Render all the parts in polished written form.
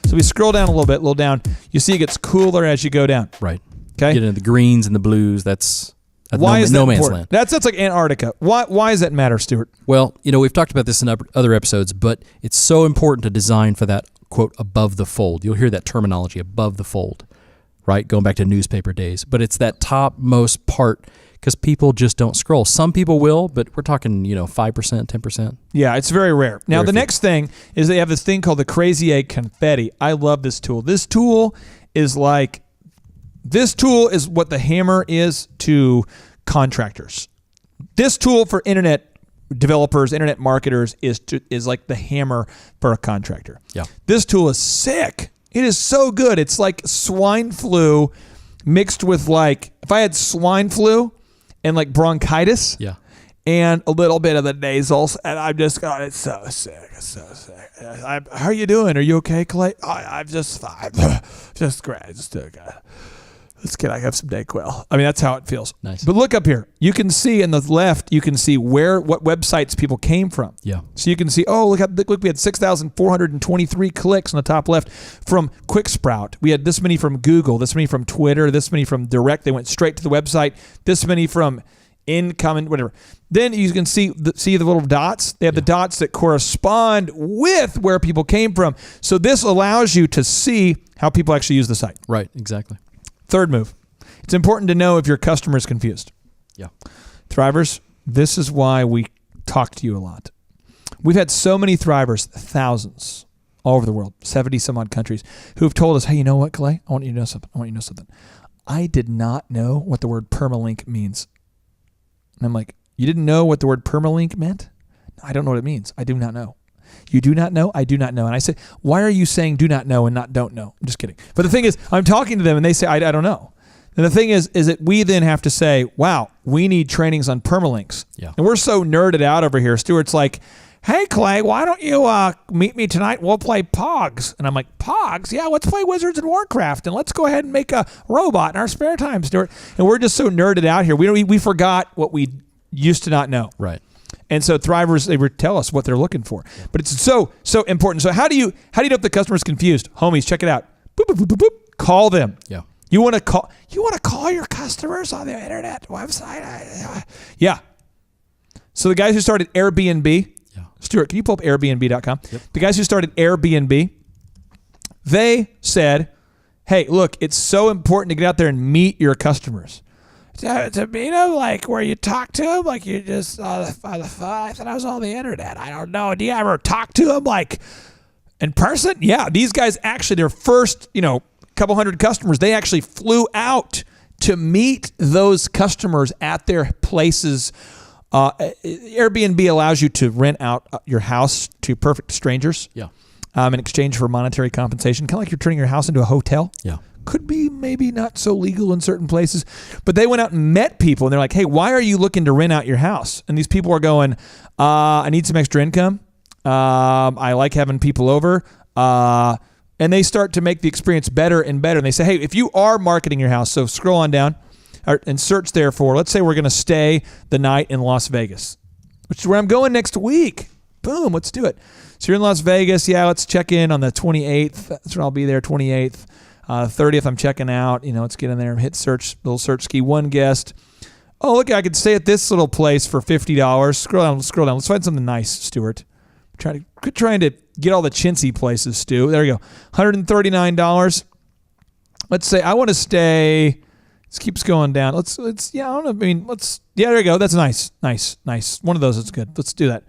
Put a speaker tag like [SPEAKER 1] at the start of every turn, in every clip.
[SPEAKER 1] So we scroll down a little down. You see it gets cooler as you go down.
[SPEAKER 2] Right.
[SPEAKER 1] Okay.
[SPEAKER 2] Get into the greens and the blues. That's
[SPEAKER 1] why is that
[SPEAKER 2] no man's
[SPEAKER 1] important?
[SPEAKER 2] land.
[SPEAKER 1] That's like Antarctica. Why does that matter, Stuart?
[SPEAKER 2] Well, we've talked about this in other episodes, but it's so important to design for that, quote, above the fold. You'll hear that terminology, above the fold, right? Going back to newspaper days. But it's that topmost part because people just don't scroll. Some people will, but we're talking, 5%, 10%.
[SPEAKER 1] Yeah, it's very rare. Now, the
[SPEAKER 2] few.
[SPEAKER 1] next thing is they have this thing called the Crazy Egg Confetti. I love this tool. This tool is what the hammer is to contractors. This tool for internet developers, internet marketers is like the hammer for a contractor.
[SPEAKER 2] Yeah.
[SPEAKER 1] This tool is sick. It is so good. It's like swine flu mixed with if I had swine flu and like bronchitis.
[SPEAKER 2] Yeah.
[SPEAKER 1] And a little bit of the nasals, and I've just got it so sick. It's so sick. How are you doing? Are you okay, Clay? I'm just fine. Just great. Can I have some Dayquil? I mean, that's how it feels.
[SPEAKER 2] Nice.
[SPEAKER 1] But look up here. You can see in the left, you can see what websites people came from.
[SPEAKER 2] Yeah.
[SPEAKER 1] So you can see, look, we had 6,423 clicks on the top left from QuickSprout. We had this many from Google, this many from Twitter, this many from Direct. They went straight to the website. This many from incoming, whatever. Then you can see the little dots. They have the dots that correspond with where people came from. So this allows you to see how people actually use the site.
[SPEAKER 2] Right, exactly.
[SPEAKER 1] Third move. It's important to know if your customer is confused.
[SPEAKER 2] Yeah.
[SPEAKER 1] Thrivers, this is why we talk to you a lot. We've had so many Thrivers, thousands, all over the world, 70 some odd countries, who have told us, hey, you know what, Clay? I want you to know something. I did not know what the word permalink means. And I'm like, you didn't know what the word permalink meant? No, I don't know what it means. I do not know. You do not know? I do not know. And I said, why are you saying do not know and not don't know? I'm just kidding. But the thing is, I'm talking to them and they say, I don't know. And the thing is that we then have to say, wow, we need trainings on permalinks.
[SPEAKER 2] Yeah.
[SPEAKER 1] And we're so nerded out over here. Stuart's like, hey, Clay, why don't you meet me tonight? We'll play Pogs. And I'm like, Pogs? Yeah, let's play Wizards of Warcraft. And let's go ahead and make a robot in our spare time, Stuart. And we're just so nerded out here. We forgot what we used to not know.
[SPEAKER 2] Right.
[SPEAKER 1] And so Thrivers, they would tell us what they're looking for. But it's so important. So how do you know if the customer's confused? Homies, check it out. Boop, boop, boop, boop, boop. Call them.
[SPEAKER 2] Yeah.
[SPEAKER 1] You want to call your customers on their internet website? Yeah. So the guys who started Airbnb, Stuart, can you pull up Airbnb.com?
[SPEAKER 2] Yep.
[SPEAKER 1] The guys who started Airbnb, they said, hey, look, it's so important to get out there and meet your customers. To meet them, like where you talk to them, like you just on the phone. I thought I was on the internet. I don't know. Do you ever talk to them like in person? Yeah, these guys actually, their first, couple hundred customers, they actually flew out to meet those customers at their places. Airbnb allows you to rent out your house to perfect strangers.
[SPEAKER 2] Yeah.
[SPEAKER 1] In exchange for monetary compensation, kind of like you're turning your house into a hotel.
[SPEAKER 2] Yeah.
[SPEAKER 1] Could be maybe not so legal in certain places, but they went out and met people and they're like, hey, why are you looking to rent out your house? And these people are going, I need some extra income. I like having people over. And they start to make the experience better and better. And they say, hey, if you are marketing your house, so scroll on down and search there for, let's say we're going to stay the night in Las Vegas, which is where I'm going next week. Boom, let's do it. So you're in Las Vegas. Yeah, let's check in on the 28th. That's when I'll be there, 28th. 30th, I'm checking out. Let's get in there, hit search, little search key, one guest. Oh, look, I could stay at this little place for $50. Scroll down. Let's find something nice, Stuart. Quit trying to get all the chintzy places, Stu. There we go. $139. Let's say I want to stay. This keeps going down. Let's. Yeah, I don't know. I mean, let's. Yeah, there you go. That's nice. One of those is good. Let's do that.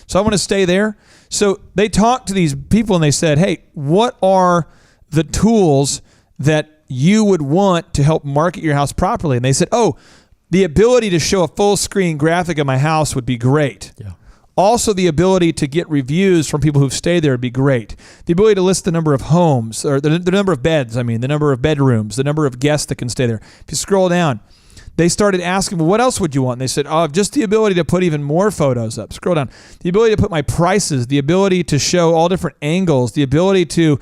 [SPEAKER 1] So I want to stay there. So they talked to these people and they said, hey, what are the tools that you would want to help market your house properly? And they said, the ability to show a full screen graphic of my house would be great.
[SPEAKER 2] Yeah.
[SPEAKER 1] Also, the ability to get reviews from people who've stayed there would be great. The ability to list the number of homes, or the number of beds, the number of bedrooms, the number of guests that can stay there. If you scroll down, they started asking, well, what else would you want? And they said, just the ability to put even more photos up. Scroll down. The ability to put my prices, the ability to show all different angles, the ability to...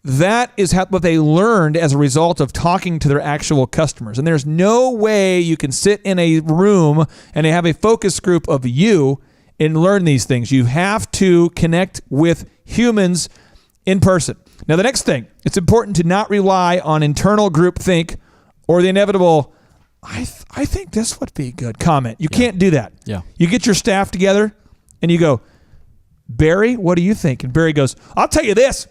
[SPEAKER 1] That is what they learned as a result of talking to their actual customers. And there's no way you can sit in a room and have a focus group of you and learn these things. You have to connect with humans in person. Now, the next thing, it's important to not rely on internal groupthink or the inevitable, I think this would be a good comment. You can't do that.
[SPEAKER 2] Yeah.
[SPEAKER 1] You get your staff together and you go, Barry, what do you think? And Barry goes, I'll tell you this.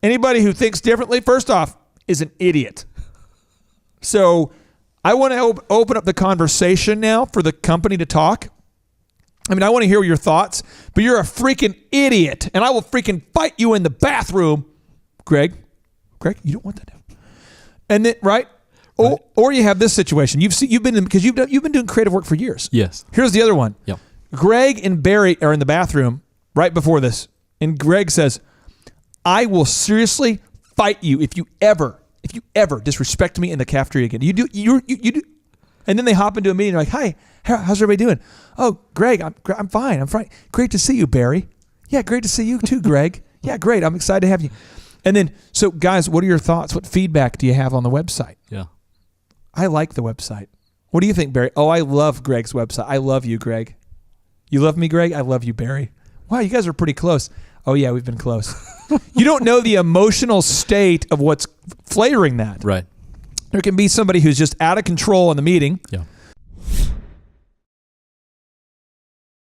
[SPEAKER 1] Anybody who thinks differently, first off, is an idiot. So I want to open up the conversation now for the company to talk. I mean, I want to hear your thoughts, but you're a freaking idiot, and I will freaking fight you in the bathroom. Greg, you don't want that. And then, right? Or you have this situation. You've been doing creative work for years.
[SPEAKER 2] Yes.
[SPEAKER 1] Here's the other one.
[SPEAKER 2] Yep.
[SPEAKER 1] Greg and Barry are in the bathroom right before this, and Greg says, I will seriously fight you if you ever disrespect me in the cafeteria again. You do. And then they hop into a meeting. They're like, hi, how's everybody doing? Oh, Greg, I'm fine. I'm fine. Great to see you, Barry. Yeah, great to see you too, Greg. Yeah, great. I'm excited to have you. And then, so guys, what are your thoughts? What feedback do you have on the website?
[SPEAKER 2] Yeah.
[SPEAKER 1] I like the website. What do you think, Barry? Oh, I love Greg's website. I love you, Greg. You love me, Greg? I love you, Barry. Wow, you guys are pretty close. Oh, yeah, we've been close. You don't know the emotional state of what's flavoring that.
[SPEAKER 2] Right.
[SPEAKER 1] There can be somebody who's just out of control in the meeting.
[SPEAKER 2] Yeah.